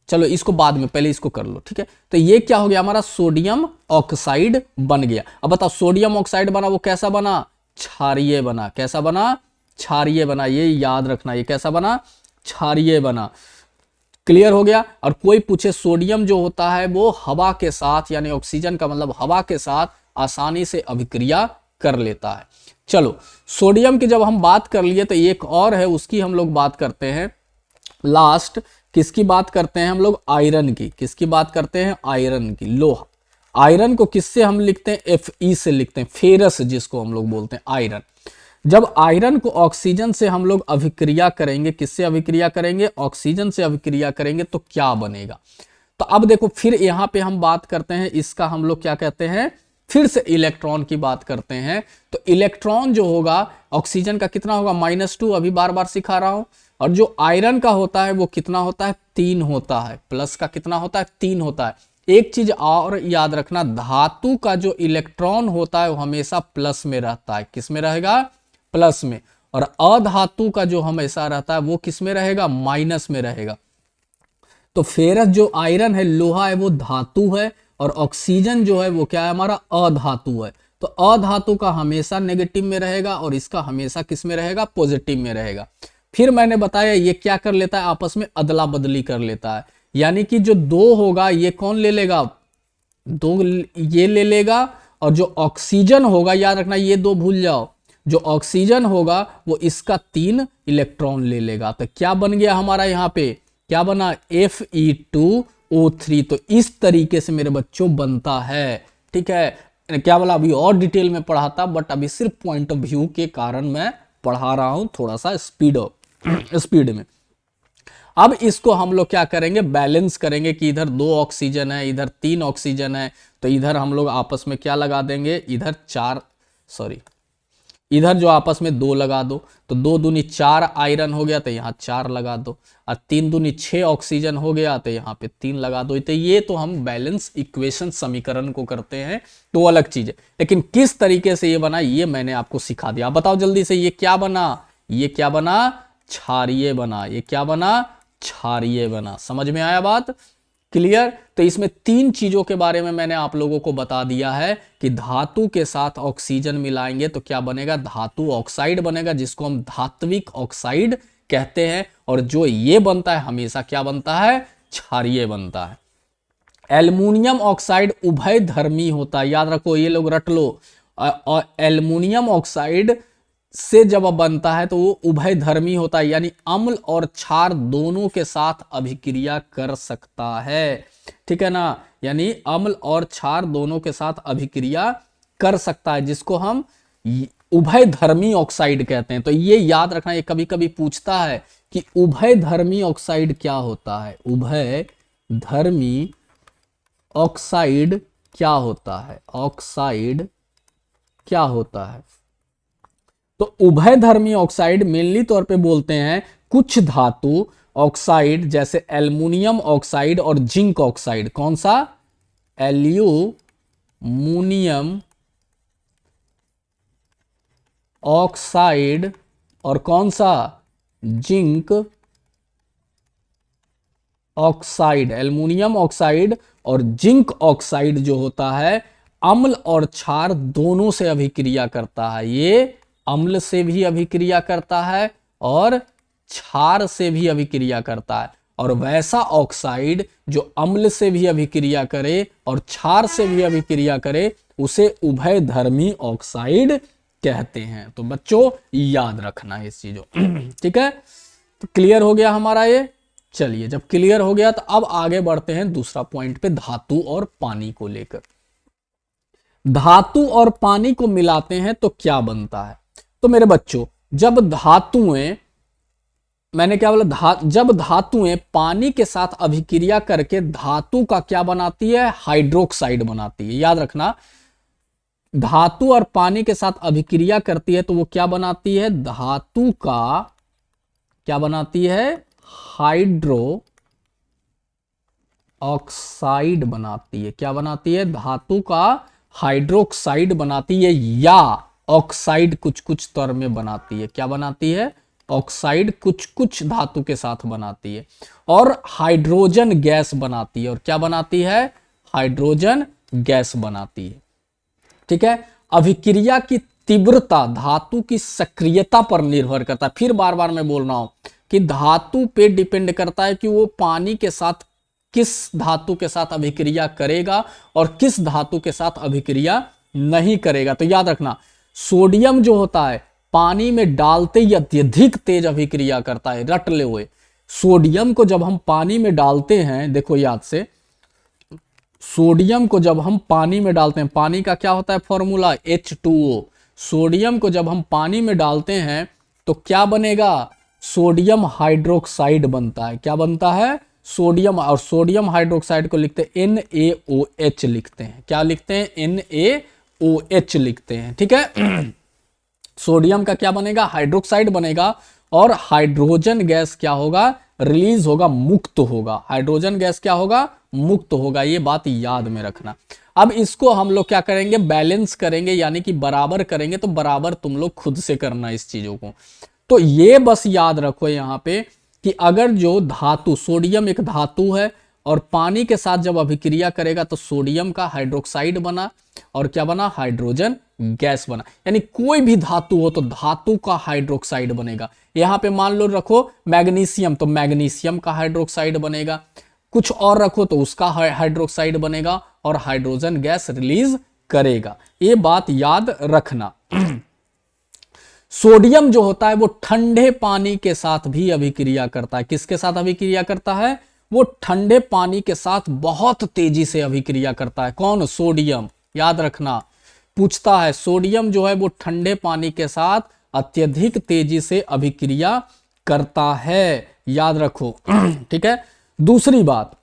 A: चलो इसको बाद में, पहले इसको कर लो। ठीक है, तो ये क्या हो गया? हमारा सोडियम ऑक्साइड बन गया। अब बताओ, सोडियम ऑक्साइड बना, वो कैसा बना? क्षारीय बना। कैसा बना? क्षारीय बना। ये याद रखना, ये कैसा बना? क्षारीय बना। क्लियर हो गया। और कोई पूछे, सोडियम जो होता है वो हवा के साथ, यानी ऑक्सीजन का मतलब हवा के साथ आसानी से अभिक्रिया कर लेता है। चलो, सोडियम की जब हम बात कर लिए, तो एक और है, उसकी हम लोग बात करते हैं लास्ट। किसकी बात करते हैं हम लोग? आयरन की। किसकी बात करते हैं? आयरन की, लोहा। आयरन को किससे हम लिखते हैं? Fe से लिखते हैं, फेरस जिसको हम लोग बोलते हैं, आयरन। जब आयरन को ऑक्सीजन से हम लोग अभिक्रिया करेंगे, किससे अभिक्रिया करेंगे? ऑक्सीजन से अभिक्रिया करेंगे, तो क्या बनेगा? तो अब देखो, फिर यहां पे हम बात करते हैं, इसका हम लोग क्या कहते हैं? फिर से इलेक्ट्रॉन की बात करते हैं। तो इलेक्ट्रॉन जो होगा, ऑक्सीजन का कितना होगा? -2, अभी बार बार सिखा रहा हूं। और जो आयरन का होता है वो कितना होता है? 3 होता है। प्लस का कितना होता है? 3 होता है। एक चीज और याद रखना, धातु का जो इलेक्ट्रॉन होता है वो हमेशा प्लस में रहता है। किस में रहेगा? प्लस में। और अधातु का जो हमेशा रहता है वो किस में रहेगा? माइनस में रहेगा। तो फेरस जो आयरन है, लोहा है, वो धातु है, और ऑक्सीजन जो है वो क्या है? हमारा अधातु है। तो अधातु का हमेशा नेगेटिव में रहेगा और इसका हमेशा किस में रहेगा? पॉजिटिव में रहेगा। फिर मैंने बताया ये क्या कर लेता है? आपस में अदला बदली कर लेता है। यानी कि जो 2 होगा ये कौन ले लेगा? 2 ये ले लेगा, और जो ऑक्सीजन होगा, याद रखना ये 2 भूल जाओ, जो ऑक्सीजन होगा वो इसका 3 इलेक्ट्रॉन ले लेगा। तो क्या बन गया हमारा? यहां पे क्या बना? Fe2O3। तो इस तरीके से मेरे बच्चों बनता है। ठीक है, क्या बोला? अभी और डिटेल में पढ़ाता, बट अभी सिर्फ पॉइंट ऑफ व्यू के कारण मैं पढ़ा रहा हूं, थोड़ा सा स्पीड में। अब इसको हम लोग क्या करेंगे? बैलेंस करेंगे कि इधर 2 ऑक्सीजन है, इधर 3 ऑक्सीजन है, तो इधर हम लोग आपस में क्या लगा देंगे? इधर इधर जो आपस में 2 लगा दो, तो 2 दूनी 4 आयरन हो गया, तो यहाँ 4 लगा दो। और 3 दूनी 6 ऑक्सीजन हो गया, तो यहाँ पे 3 लगा दो। तो ये तो हम बैलेंस इक्वेशन समीकरण को करते हैं, तो अलग चीज है। लेकिन किस तरीके से ये बना, ये मैंने आपको सिखा दिया। बताओ जल्दी से, ये क्या बना? ये क्या बना? क्षारीय बना। ये क्या बना? क्षारीय बना। समझ में आया बात? क्लियर? तो इसमें 3 चीजों के बारे में मैंने आप लोगों को बता दिया है कि धातु के साथ ऑक्सीजन मिलाएंगे तो क्या बनेगा? धातु ऑक्साइड बनेगा, जिसको हम धात्विक ऑक्साइड कहते हैं। और जो ये बनता है हमेशा क्या बनता है? क्षारीय बनता है। एल्युमिनियम ऑक्साइड उभय धर्मी होता है, याद रखो, ये लोग रट लो। और एल्युमिनियम ऑक्साइड से जब बनता है तो वो उभय धर्मी होता है, यानी अम्ल और क्षार दोनों के साथ अभिक्रिया कर सकता है। ठीक है ना? यानी अम्ल और क्षार दोनों के साथ अभिक्रिया कर सकता है, जिसको हम उभय धर्मी ऑक्साइड कहते हैं। तो ये याद रखना, ये कभी कभी पूछता है कि उभय धर्मी ऑक्साइड क्या होता है? उभय धर्मी ऑक्साइड क्या होता है? ऑक्साइड क्या होता है? तो उभयधर्मी ऑक्साइड मेनली तौर पे बोलते हैं कुछ धातु ऑक्साइड जैसे एल्युमिनियम ऑक्साइड और जिंक ऑक्साइड। कौन सा? एल्यूमिनियम ऑक्साइड और कौन सा? Zinc oxide. एल्युमिनियम ऑक्साइड और जिंक ऑक्साइड जो होता है अम्ल और क्षार दोनों से अभिक्रिया करता है। ये अम्ल से भी अभिक्रिया करता है और क्षार से भी अभिक्रिया करता है। और वैसा ऑक्साइड जो अम्ल से भी अभिक्रिया करे और क्षार से भी अभिक्रिया करे उसे उभयधर्मी ऑक्साइड कहते हैं। तो बच्चों याद रखना है इस चीजों ठीक है। तो क्लियर हो गया हमारा ये। चलिए जब क्लियर हो गया तो अब आगे बढ़ते हैं दूसरा पॉइंट पे, धातु और पानी को लेकर। धातु और पानी को मिलाते हैं तो क्या बनता है? तो मेरे बच्चों जब धातुएं, मैंने क्या बोला, जब धातुएं पानी के साथ अभिक्रिया करके धातु का क्या बनाती है? हाइड्रोक्साइड बनाती है। याद रखना, धातु और पानी के साथ अभिक्रिया करती है तो वो क्या बनाती है? धातु का क्या बनाती है? हाइड्रो ऑक्साइड बनाती है। क्या बनाती है? धातु का हाइड्रोक्साइड बनाती है या ऑक्साइड कुछ कुछ स्तर में बनाती है। क्या बनाती है? ऑक्साइड कुछ कुछ धातु के साथ बनाती है और हाइड्रोजन गैस बनाती है। और क्या बनाती है? हाइड्रोजन गैस बनाती है। ठीक है। अभिक्रिया की तीव्रता धातु की सक्रियता पर निर्भर करता है। फिर बार बार मैं बोल रहा हूं कि धातु पे डिपेंड करता है कि वो पानी के साथ किस धातु के साथ अभिक्रिया करेगा और किस धातु के साथ अभिक्रिया नहीं करेगा। तो याद रखना, सोडियम जो होता है पानी में डालते ही अत्यधिक तेज अभिक्रिया करता है। रट ले हुए, सोडियम को जब हम पानी में डालते हैं, देखो याद से, सोडियम को जब हम पानी में डालते हैं, पानी का क्या होता है फॉर्मूला? H2O। सोडियम को जब हम पानी में डालते हैं तो क्या बनेगा? सोडियम हाइड्रोक्साइड बनता है। क्या बनता है? सोडियम। और सोडियम हाइड्रोक्साइड को लिखते हैं NaOH लिखते हैं। क्या लिखते हैं? NaOH लिखते हैं। ठीक है। सोडियम का क्या बनेगा? हाइड्रोक्साइड बनेगा और हाइड्रोजन गैस क्या होगा? रिलीज होगा, मुक्त होगा। हाइड्रोजन गैस क्या होगा? मुक्त होगा। ये बात याद में रखना। अब इसको हम लोग क्या करेंगे? बैलेंस करेंगे, यानी कि बराबर करेंगे। तो बराबर तुम लोग खुद से करना इस चीजों को। तो ये बस याद रखो यहां पे कि अगर जो धातु, सोडियम एक धातु है और पानी के साथ जब अभिक्रिया करेगा तो सोडियम का हाइड्रोक्साइड बना और क्या बना? हाइड्रोजन गैस बना। यानी कोई भी धातु हो तो धातु का हाइड्रोक्साइड बनेगा। यहां पे मान लो रखो मैग्नीशियम, तो मैग्नीशियम का हाइड्रोक्साइड बनेगा। कुछ और रखो तो उसका हाइड्रोक्साइड बनेगा और हाइड्रोजन गैस रिलीज करेगा। ये बात याद रखना। सोडियम जो होता है वो ठंडे पानी के साथ भी अभिक्रिया करता है। किसके साथ अभिक्रिया करता है? वो ठंडे पानी के साथ बहुत तेजी से अभिक्रिया करता है। कौन? सोडियम। याद रखना, पूछता है सोडियम जो है वो ठंडे पानी के साथ अत्यधिक तेजी से अभिक्रिया करता है। याद रखो। ठीक है। दूसरी बात,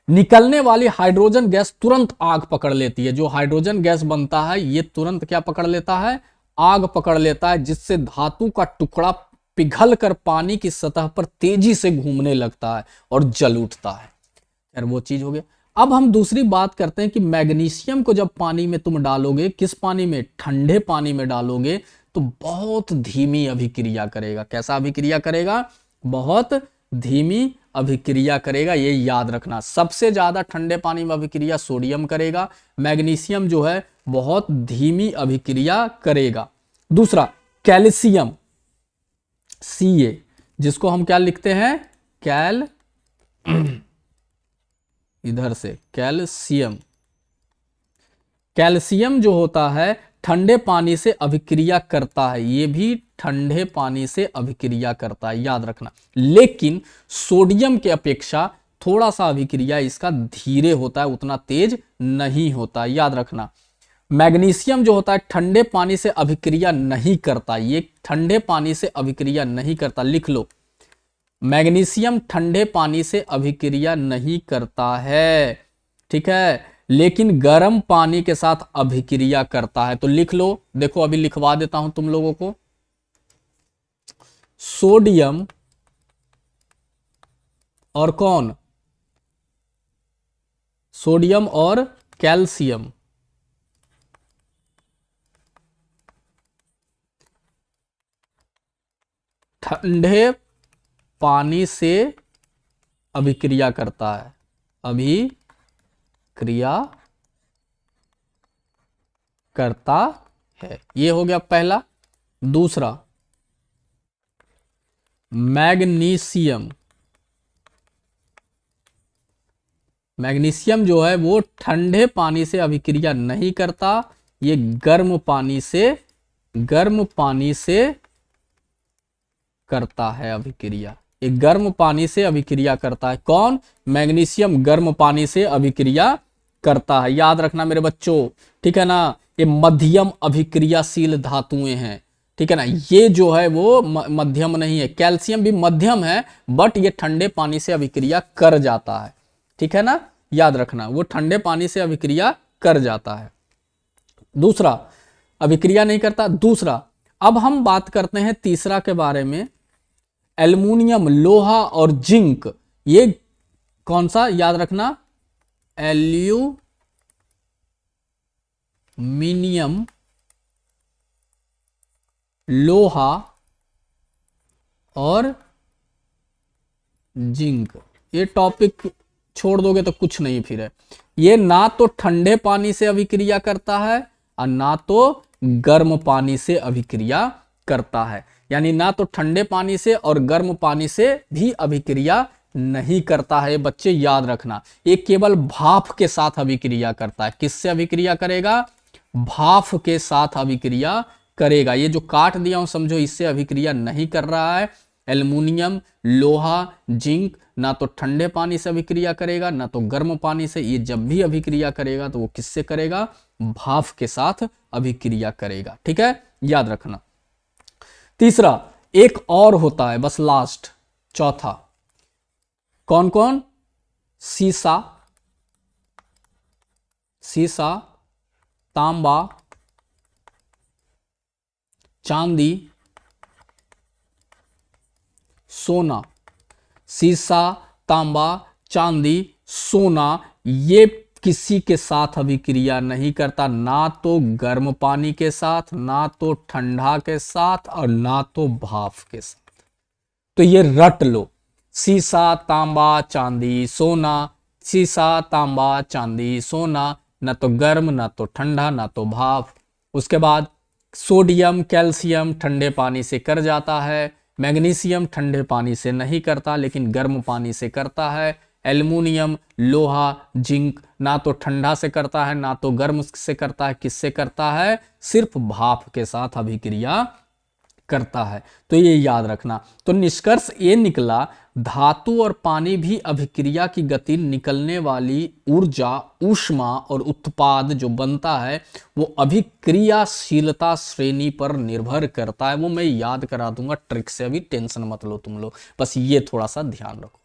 A: निकलने वाली हाइड्रोजन गैस तुरंत आग पकड़ लेती है। जो हाइड्रोजन गैस बनता है ये तुरंत क्या पकड़ लेता है? आग पकड़ लेता है, जिससे धातु का टुकड़ा पिघल कर पानी की सतह पर तेजी से घूमने लगता है और जल उठता है। यार वो चीज हो गया। अब हम दूसरी बात करते हैं कि मैग्नीशियम को जब पानी में तुम डालोगे, किस पानी में? ठंडे पानी में डालोगे तो बहुत धीमी अभिक्रिया करेगा। कैसा अभिक्रिया करेगा? बहुत धीमी अभिक्रिया करेगा। ये याद रखना। सबसे ज्यादा ठंडे पानी में अभिक्रिया सोडियम करेगा, मैग्नीशियम जो है बहुत धीमी अभिक्रिया करेगा। दूसरा कैल्शियम, Ca, जिसको हम क्या लिखते हैं? इधर से कैल्शियम। कैल्शियम जो होता है ठंडे पानी से अभिक्रिया करता है। ये भी ठंडे पानी से अभिक्रिया करता है, याद रखना। लेकिन सोडियम के अपेक्षा थोड़ा सा अभिक्रिया इसका धीरे होता है, उतना तेज नहीं होता, याद रखना। मैग्नीशियम जो होता है ठंडे पानी से अभिक्रिया नहीं करता। ये ठंडे पानी से अभिक्रिया नहीं करता, लिख लो। मैग्नीशियम ठंडे पानी से अभिक्रिया नहीं करता है। ठीक है। लेकिन गर्म पानी के साथ अभिक्रिया करता है। तो लिख लो, देखो अभी लिखवा देता हूं तुम लोगों को। सोडियम और कौन, सोडियम और कैल्शियम ठंडे पानी से अभिक्रिया करता है, अभिक्रिया करता है। ये हो गया पहला। दूसरा, मैग्नीशियम, मैग्नीशियम जो है वो ठंडे पानी से अभिक्रिया नहीं करता, ये गर्म पानी से करता है अभिक्रिया। ये गर्म पानी से अभिक्रिया करता है। कौन? मैग्नीशियम गर्म पानी से अभिक्रिया करता है। याद रखना मेरे बच्चों, ठीक है ना। ये मध्यम अभिक्रियाशील धातुएं हैं, ठीक है ना। ये जो है वो मध्यम नहीं है। कैल्शियम भी मध्यम है, बट ये ठंडे पानी से अभिक्रिया कर जाता है, ठीक है ना। याद रखना, वो ठंडे पानी से अभिक्रिया कर जाता है। दूसरा, अभिक्रिया नहीं करता। दूसरा, अब हम बात करते हैं तीसरा के बारे में, एल्युमिनियम, लोहा और जिंक। ये कौन सा? याद रखना, एल्यूमिनियम, लोहा और जिंक। ये टॉपिक छोड़ दोगे तो कुछ नहीं फिर है। ये ना तो ठंडे पानी से अभिक्रिया करता है और ना तो गर्म पानी से अभिक्रिया करता है। यानी ना तो ठंडे पानी से और गर्म पानी से भी अभिक्रिया नहीं करता है। बच्चे याद रखना, ये केवल भाप के साथ अभिक्रिया करता है। किससे अभिक्रिया करेगा? भाप के साथ अभिक्रिया करेगा। ये जो काट दिया हूं समझो, इससे अभिक्रिया नहीं कर रहा है। एल्युमिनियम, लोहा, जिंक ना तो ठंडे पानी से अभिक्रिया करेगा ना तो गर्म पानी से। ये जब भी अभिक्रिया करेगा तो वो किससे करेगा? भाप के साथ अभिक्रिया करेगा, ठीक है। याद रखना। तीसरा, एक और होता है, बस लास्ट, चौथा। कौन कौन? सीसा, तांबा, चांदी, सोना। सीसा, तांबा, चांदी, सोना, ये किसी के साथ अभिक्रिया नहीं करता, ना तो गर्म पानी के साथ, ना तो ठंडा के साथ और ना तो भाप के साथ। तो ये रट लो, सीसा, तांबा, चांदी, सोना, सीसा, तांबा, चांदी, सोना, ना तो गर्म ना तो ठंडा ना तो भाप। उसके बाद सोडियम, कैल्शियम ठंडे पानी से कर जाता है। मैग्नीशियम ठंडे पानी से नहीं करता लेकिन गर्म पानी से करता है। एल्युमिनियम, लोहा, जिंक ना तो ठंडा से करता है ना तो गर्म से करता है। किससे करता है? सिर्फ भाप के साथ अभिक्रिया करता है। तो ये याद रखना। तो निष्कर्ष ये निकला, धातु और पानी भी अभिक्रिया की गति, निकलने वाली ऊर्जा, ऊष्मा और उत्पाद जो बनता है वो अभिक्रियाशीलता श्रेणी पर निर्भर करता है। वो मैं याद करा दूंगा ट्रिक से, अभी टेंशन मत लो तुम लोग, बस ये थोड़ा सा ध्यान रखो।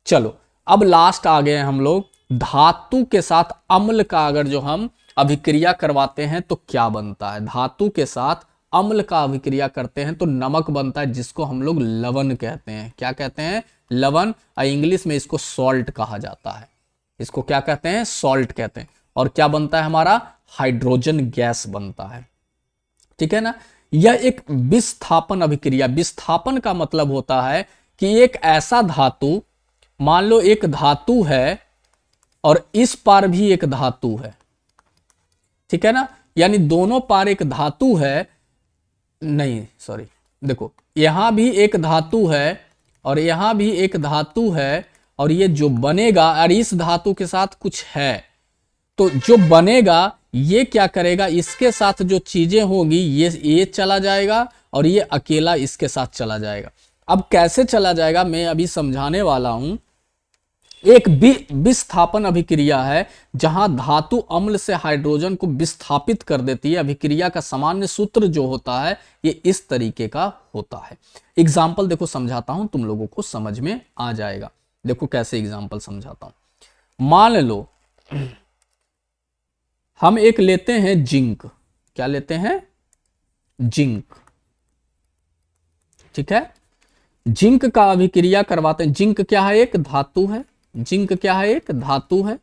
A: चलो अब लास्ट आ गए हम लोग, धातु के साथ अम्ल का अगर जो हम अभिक्रिया करवाते हैं तो क्या बनता है। धातु के साथ अम्ल का अभिक्रिया करते हैं तो नमक बनता है, जिसको हम लोग लवण कहते हैं। क्या कहते हैं? लवण। इंग्लिश में इसको सॉल्ट कहा जाता है। इसको क्या कहते हैं? सॉल्ट कहते हैं। और क्या बनता है हमारा? हाइड्रोजन गैस बनता है, ठीक है ना। यह एक विस्थापन अभिक्रिया, विस्थापन का मतलब होता है कि एक ऐसा धातु, मान लो एक धातु है और इस पार भी एक धातु है, ठीक है ना। यानी दोनों पार एक धातु है, नहीं सॉरी, देखो यहां भी एक धातु है और यहां भी एक धातु है, और ये जो बनेगा और इस धातु के साथ कुछ है, तो जो बनेगा ये क्या करेगा, इसके साथ जो चीजें होगी ये चला जाएगा और ये अकेला इसके साथ चला जाएगा। अब कैसे चला जाएगा मैं अभी समझाने वाला हूं। एक विस्थापन अभिक्रिया है जहां धातु अम्ल से हाइड्रोजन को विस्थापित कर देती है। अभिक्रिया का सामान्य सूत्र जो होता है ये इस तरीके का होता है। एग्जाम्पल देखो समझाता हूं, तुम लोगों को समझ में आ जाएगा। देखो कैसे एग्जाम्पल समझाता हूं। मान लो हम एक लेते हैं जिंक, क्या लेते हैं, जिंक, ठीक है। जिंक का अभिक्रिया करवाते हैं, जिंक क्या है, एक धातु है, जिंक क्या है, एक धातु है।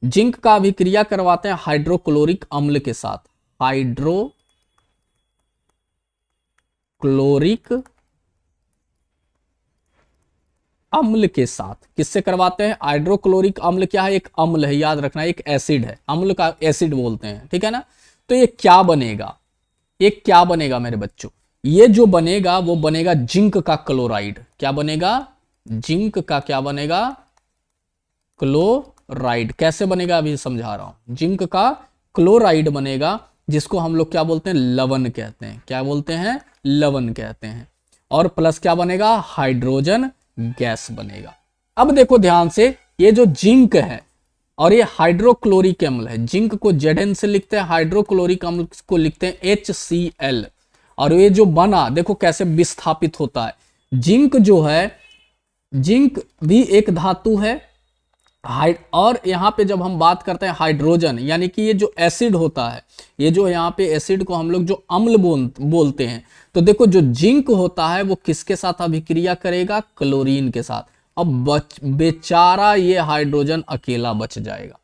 A: जिंक का अभिक्रिया करवाते हैं हाइड्रोक्लोरिक अम्ल के साथ, हाइड्रोक्लोरिक अम्ल के साथ। किससे करवाते हैं, हाइड्रोक्लोरिक अम्ल क्या है, एक अम्ल है, याद रखना, एक एसिड है, अम्ल का एसिड बोलते हैं, ठीक है ना। तो ये क्या बनेगा, ये क्या बनेगा मेरे बच्चों, ये जो बनेगा वो बनेगा जिंक का क्लोराइड। क्या बनेगा, जिंक का क्या बनेगा, क्लोराइड। कैसे बनेगा अभी समझा रहा हूं। जिंक का क्लोराइड बनेगा, जिसको हम लोग क्या बोलते हैं, लवण कहते हैं। क्या बोलते हैं, लवण कहते हैं। और प्लस क्या बनेगा, हाइड्रोजन गैस बनेगा। अब देखो ध्यान से, ये जो जिंक है और ये हाइड्रोक्लोरिक अम्ल है, जिंक को Zn से लिखते हैं, हाइड्रोक्लोरिक अम्ल को लिखते हैं HCl। और ये जो बना देखो कैसे विस्थापित होता है। जिंक जो है, जिंक भी एक धातु है, और यहां पे जब हम बात करते हैं हाइड्रोजन, यानी कि ये जो एसिड होता है, ये जो यहाँ पे एसिड को हम लोग जो अम्ल बोलते हैं, तो देखो जो जिंक होता है वो किसके साथ अभिक्रिया करेगा, क्लोरीन के साथ। अब बेचारा ये हाइड्रोजन अकेला बच जाएगा।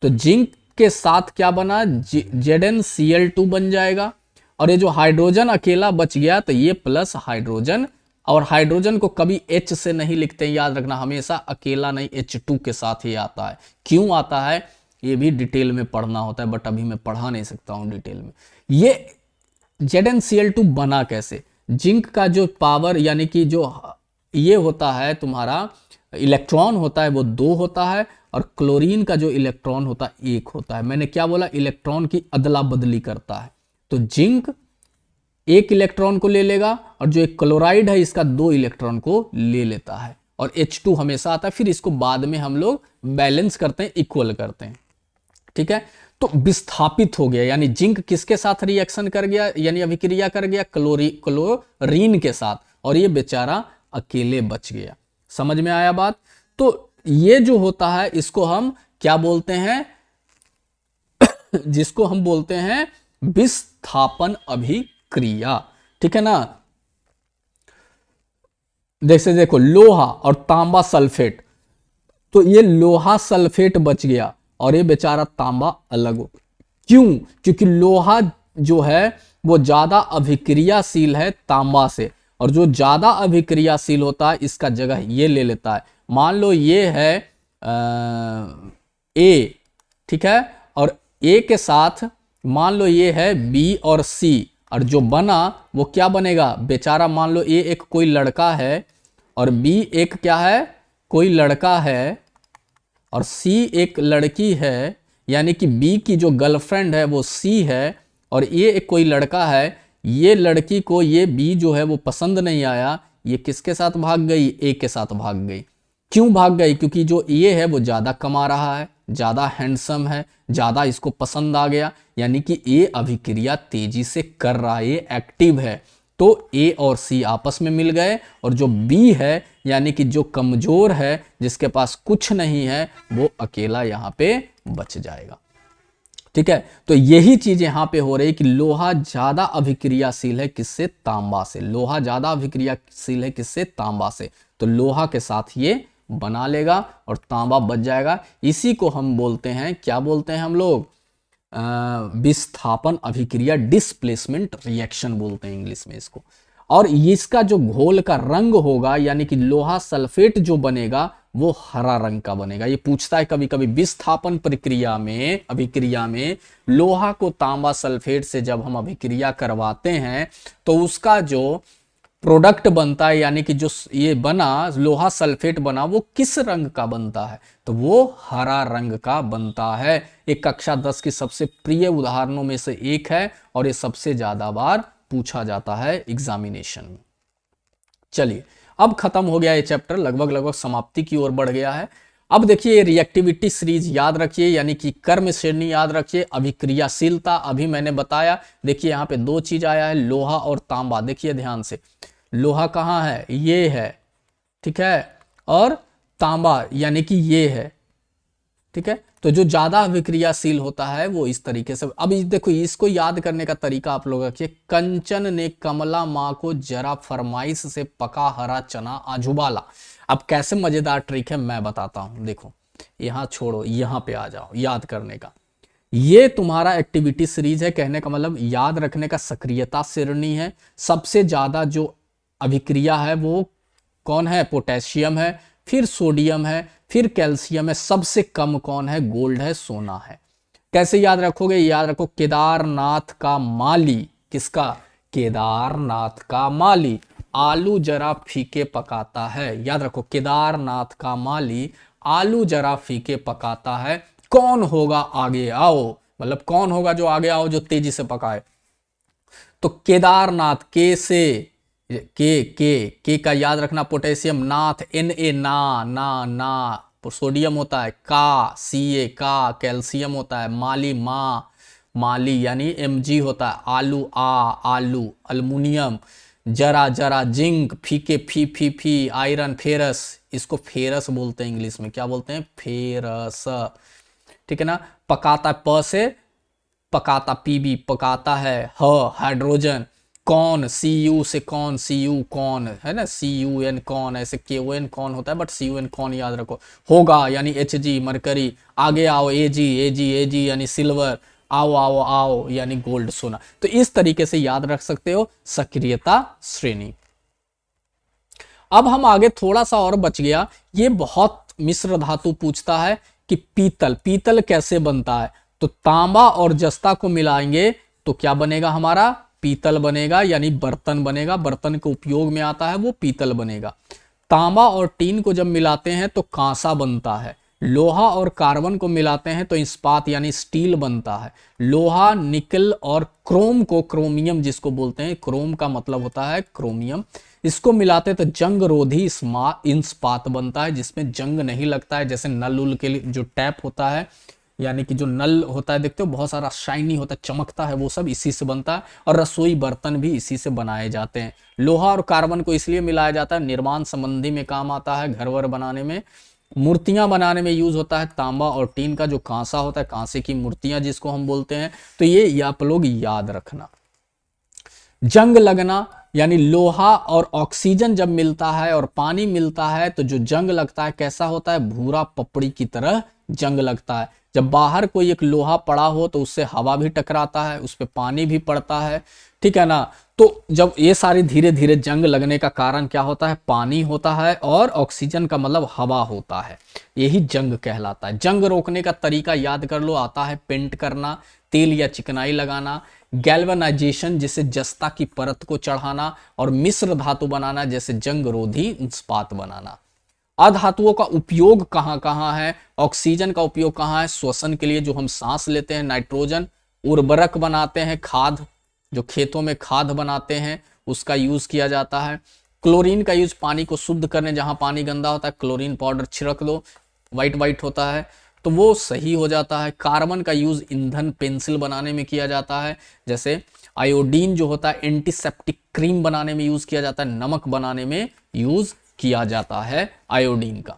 A: तो जिंक के साथ क्या बना, ZnCl2 बन जाएगा। और ये जो हाइड्रोजन अकेला बच गया तो ये प्लस हाइड्रोजन, और हाइड्रोजन को कभी H से नहीं लिखते हैं, याद रखना, हमेशा अकेला नहीं H2 के साथ ही आता है। क्यों आता है ये भी डिटेल में पढ़ना होता है, बट अभी मैं पढ़ा नहीं सकता हूं डिटेल में। ये ZnCl2 बना कैसे, जिंक का जो पावर यानी कि जो ये होता है तुम्हारा इलेक्ट्रॉन होता है वो 2 होता है, और क्लोरीन का जो इलेक्ट्रॉन होता है 1 होता है। मैंने क्या बोला, इलेक्ट्रॉन की अदला बदली करता है। तो जिंक 1 इलेक्ट्रॉन को ले लेगा, और जो एक क्लोराइड है इसका 2 इलेक्ट्रॉन को ले लेता है, और H2 हमेशा आता है। फिर इसको बाद में हम लोग बैलेंस करते हैं, इक्वल करते हैं, ठीक है। तो विस्थापित हो गया, यानी जिंक किसके साथ रिएक्शन कर गया, यानी अभिक्रिया कर गया, क्लोरीन के साथ, और ये बेचारा अकेले बच गया। समझ में आया बात। तो ये जो होता है इसको हम क्या बोलते हैं, जिसको हम बोलते हैं विस्थापन अभिक्रिया, ठीक है ना। जैसे देखो लोहा और तांबा सल्फेट, तो ये लोहा सल्फेट बच गया और ये बेचारा तांबा अलग हो। क्यों, क्योंकि लोहा जो है वो ज्यादा अभिक्रियाशील है तांबा से, और जो ज्यादा अभिक्रियाशील होता है इसका जगह ये ले लेता है। मान लो ये है ए, ठीक है, और ए के साथ मान लो ये है बी और सी, और जो बना वो क्या बनेगा, बेचारा मान लो ए एक कोई लड़का है, और बी एक क्या है, कोई लड़का है, और सी एक लड़की है, यानी कि बी की जो गर्लफ्रेंड है वो सी है, और ये एक कोई लड़का है। ये लड़की को ये बी जो है वो पसंद नहीं आया, ये किसके साथ भाग गई, ए के साथ भाग गई। क्यों भाग गई, क्योंकि जो ये है वो ज्यादा कमा रहा है, ज्यादा हैंडसम है, ज्यादा इसको पसंद आ गया, यानी कि ए अभिक्रिया तेजी से कर रहा है, ये एक्टिव है। तो ए और सी आपस में मिल गए, और जो बी है यानी कि जो कमजोर है, जिसके पास कुछ नहीं है, वो अकेला यहां पे बच जाएगा, ठीक है। तो यही चीज यहां पे हो रही है कि लोहा ज्यादा अभिक्रियाशील है किससे, तांबा से। लोहा ज्यादा अभिक्रियाशील है किससे, तांबा से। तो लोहा के साथ ये बना लेगा और तांबा बच जाएगा। इसी को हम बोलते हैं, क्या बोलते हैं हम लोग, विस्थापन अभिक्रिया, डिस्प्लेसमेंट रिएक्शन बोलते हैं इंग्लिश में इसको। और इसका जो घोल का रंग होगा, यानी कि लोहा सल्फेट जो बनेगा वो हरा रंग का बनेगा। ये पूछता है कभी कभी, विस्थापन प्रक्रिया में, अभिक्रिया में लोहा को तांबा सल्फेट से जब हम अभिक्रिया करवाते हैं तो उसका जो प्रोडक्ट बनता है, यानी कि जो ये बना लोहा सल्फेट बना, वो किस रंग का बनता है, तो वो हरा रंग का बनता है। एक कक्षा 10 की सबसे प्रिय उदाहरणों में से एक है, और ये सबसे ज्यादा बार पूछा जाता है एग्जामिनेशन में। चलिए, अब खत्म हो गया ये चैप्टर, लगभग समाप्ति की ओर बढ़ गया है। अब देखिए रिएक्टिविटी सीरीज याद रखिए, यानी कि कर्म श्रेणी याद रखिए, अभिक्रियाशीलता अभी मैंने बताया। देखिए यहाँ पे 2 चीज आया है, लोहा और तांबा। देखिए ध्यान से, लोहा कहाँ है, ये है, ठीक है, और तांबा यानी कि ये है, ठीक है। तो जो ज्यादा अभिक्रियाशील होता है वो इस तरीके से, अब देखो इसको याद करने का तरीका आप लोग रखिए। कंचन ने कमला माँ को जरा फरमाइश से पका हरा चना आजुबाला। अब कैसे मजेदार ट्रिक है मैं बताता हूं, देखो यहां छोड़ो, यहां पे आ जाओ याद करने का। ये तुम्हारा एक्टिविटी सीरीज है, कहने का मतलब याद रखने का सक्रियता श्रेणी है। सबसे ज्यादा जो अभिक्रिया है वो कौन है, पोटेशियम है, फिर सोडियम है, फिर कैल्शियम है, सबसे कम कौन है, गोल्ड है, सोना है। कैसे याद रखोगे, याद रखो केदारनाथ का माली, किसका, केदारनाथ का माली आलू जरा फीके पकाता है। याद रखो केदारनाथ का माली आलू जरा फीके पकाता है। कौन होगा आगे आओ, मतलब कौन होगा जो आगे आओ जो तेजी से पकाए। तो केदारनाथ, के से के का याद रखना, पोटेशियम, नाथ एन ए ना, सोडियम होता है का, सी ए का, कैल्शियम होता है, माली माली यानी Mg होता है, आलू आलू, अल्मुनियम, जरा जिंक, फीके फी आयरन, फेरस, इसको फेरस बोलते हैं इंग्लिश में, क्या बोलते हैं, फेरस, ठीक है ना। पकाता, प से पकाता, पीबी पकाता है हाइड्रोजन, कौन, सी यू से कौन, सी यू कौन है ना, सी यू एन कौन, ऐसे के ओ एन कौन होता है बट सी यू एन कौन याद रखो। होगा यानी एच जी मरकरी, आगे आओ ए जी यानी सिल्वर, आओ यानी गोल्ड सोना। तो इस तरीके से याद रख सकते हो सक्रियता श्रेणी। अब हम आगे थोड़ा सा और बच गया, ये बहुत मिश्र धातु पूछता है कि पीतल कैसे बनता है। तो तांबा और जस्ता को मिलाएंगे तो क्या बनेगा हमारा, पीतल बनेगा, यानी बर्तन बनेगा, बर्तन के उपयोग में आता है वो पीतल बनेगा। तांबा और टीन को जब मिलाते हैं तो कांसा बनता है। लोहा और कार्बन को मिलाते हैं तो इस्पात यानी स्टील बनता है। लोहा, निकल और क्रोम को क्रोमियम जिसको बोलते हैं, क्रोम का मतलब होता है क्रोमियम, इसको मिलाते हैं तो जंग रोधी इस्पात बनता है जिसमें जंग नहीं लगता है। जैसे नल उल के लिए जो टैप होता है, यानी कि जो नल होता है देखते हो बहुत सारा शाइनी होता है, चमकता है, वो सब इसी से बनता है। और रसोई बर्तन भी इसी से बनाए जाते हैं। लोहा और कार्बन को इसलिए मिलाया जाता है, निर्माण संबंधी में काम आता है, घर वर बनाने में, मूर्तियां बनाने में यूज होता है। तांबा और टीन का जो कांसा होता है, कांसे की मूर्तियां जिसको हम बोलते हैं। तो ये आप लोग याद रखना। जंग लगना यानी लोहा और ऑक्सीजन जब मिलता है और पानी मिलता है तो जो जंग लगता है कैसा होता है, भूरा पपड़ी की तरह जंग लगता है। जब बाहर कोई एक लोहा पड़ा हो तो उससे हवा भी टकराता है, उस पर पानी भी पड़ता है, ठीक है ना। तो जब ये सारी धीरे धीरे जंग लगने का कारण क्या होता है, पानी होता है और ऑक्सीजन का मतलब हवा होता है, यही जंग कहलाता है। जंग रोकने का तरीका याद कर लो, आता है पेंट करना, तेल या चिकनाई लगाना, गैल्वेनाइजेशन जिसे जस्ता की परत को चढ़ाना, और मिश्र धातु बनाना जैसे जंग रोधी इस्पात बनाना। अधातुओं का उपयोग कहां कहां है, ऑक्सीजन का उपयोग कहां है, श्वसन के लिए जो हम सांस लेते हैं, नाइट्रोजन, उर्वरक बनाते हैं, खाद जो खेतों में खाद बनाते हैं उसका यूज किया जाता है। क्लोरीन का यूज पानी को शुद्ध करने, जहां पानी गंदा होता है क्लोरीन पाउडर छिड़क दो, वाइट होता है तो वो सही हो जाता है। कार्बन का यूज ईंधन पेंसिल बनाने में किया जाता है, जैसे आयोडीन जो होता है एंटीसेप्टिक क्रीम बनाने में यूज किया जाता है, नमक बनाने में यूज किया जाता है आयोडीन का।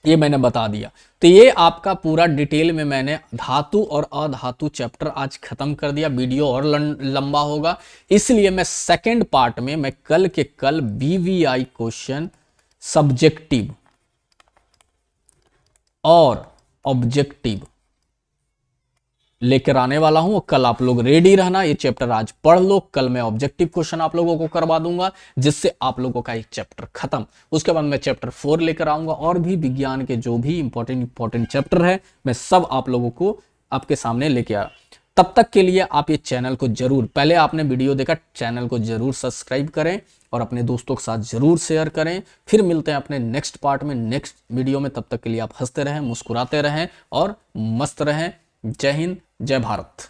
A: ये मैंने बता दिया। तो ये आपका पूरा डिटेल में मैंने धातु और अधातु चैप्टर आज खत्म कर दिया। वीडियो और लंबा होगा, इसलिए मैं सेकंड पार्ट में मैं कल के कल BVI क्वेश्चन सब्जेक्टिव और ऑब्जेक्टिव लेकर आने वाला हूं। कल आप लोग रेडी रहना, ये चैप्टर आज पढ़ लो, कल मैं ऑब्जेक्टिव क्वेश्चन आप लोगों को करवा दूंगा जिससे आप लोगों का एक चैप्टर खत्म। उसके बाद मैं चैप्टर 4 लेकर आऊंगा, और भी विज्ञान के जो भी इंपॉर्टेंट चैप्टर है मैं सब आप लोगों को आपके सामने लेके आया। तब तक के लिए आप ये चैनल को जरूर, पहले आपने वीडियो देखा, चैनल को जरूर सब्सक्राइब करें और अपने दोस्तों के साथ जरूर शेयर करें। फिर मिलते हैं अपने नेक्स्ट पार्ट में, नेक्स्ट वीडियो में। तब तक के लिए आप हंसते रहें, मुस्कुराते रहें और मस्त रहें। जय हिंद, जय भारत।